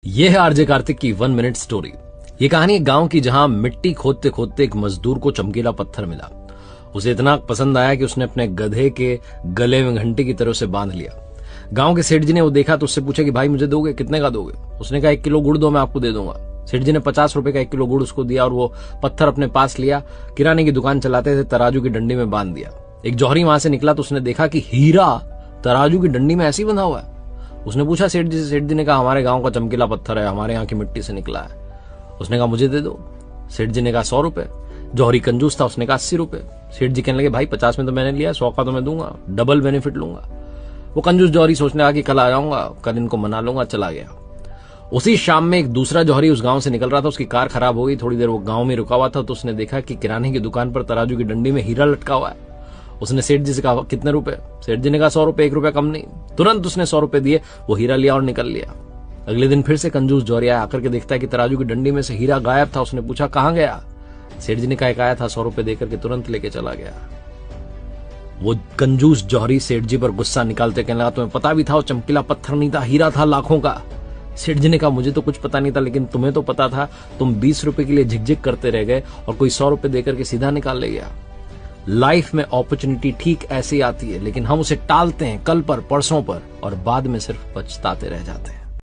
ये है आरजे कार्तिक की 1 मिनट स्टोरी। ये कहानी एक गांव की जहां मिट्टी खोदते खोदते एक मजदूर को चमकीला पत्थर मिला। उसे इतना पसंद आया कि उसने अपने गधे के गले में घंटी की तरह से बांध लिया। गांव के सेठ जी ने वो देखा तो उससे पूछा कि भाई मुझे दोगे, कितने का दोगे? उसने कहा 1 किलो गुड़ दो, मैं आपको दे दूंगा। सेठ जी ने 50 रुपए का 1 किलो गुड़ उसको दिया और वो पत्थर अपने पास लिया। किराने की दुकान चलाते थे, तराजू की डंडी में बांध दिया। एक जौहरी वहां से निकला तो उसने देखा कि हीरा तराजू की डंडी में ऐसे ही बंधा हुआ है। उसने पूछा सेठ जी से। सेठ जी ने कहा हमारे गांव का चमकीला पत्थर है, हमारे यहाँ की मिट्टी से निकला है। उसने कहा मुझे दे दो। सेठ जी ने कहा 100 रुपए। जौहरी कंजूस था, उसने कहा 80 रुपए। सेठ जी कहने लगे भाई 50 में तो मैंने लिया, 100 का तो मैं दूंगा, डबल बेनिफिट लूंगा। वो कंजूस जौहरी सोचने लगा कि कल आ जाऊंगा, कल इनको मना लूंगा। चला गया। उसी शाम में एक दूसरा जौहरी उस गांव से निकल रहा था। उसकी कार खराब हो गई। थोड़ी देर वो गांव में रुका हुआ था तो उसने देखा कि किराने की दुकान पर तराजू की डंडी में हीरा लटका हुआ है। उसने सेठ जी से कहा कितने रुपए? सेठ जी ने कहा 100 रुपए, 1 रुपया कम नहीं। तुरंत उसने 100 रुपए दिए, वो हीरा लिया और निकल लिया। अगले दिन फिर से कंजूस जौहरी आया, आकर के देखता है कि तराजू की डंडी में से हीरा गायब था। उसने पूछा कहां गया? सेठ जी ने कहा आया था, 100 रुपए देकर के तुरंत लेके चला गया। वो कंजूस जौहरी सेठ जी पर गुस्सा निकालते कहने लगा तुम्हें पता भी था वो चमकीला पत्थर नहीं था, हीरा था लाखों का। सेठ जी ने कहा मुझे तो कुछ पता नहीं था, लेकिन तुम्हें तो पता था। तुम 20 रुपए के लिए झिकझिक करते रह गए और कोई 100 रुपए देकर के सीधा निकाल ले गया। लाइफ में अपॉर्चुनिटी ठीक ऐसे ही आती है, लेकिन हम उसे टालते हैं कल पर, परसों पर, और बाद में सिर्फ पछताते रह जाते हैं।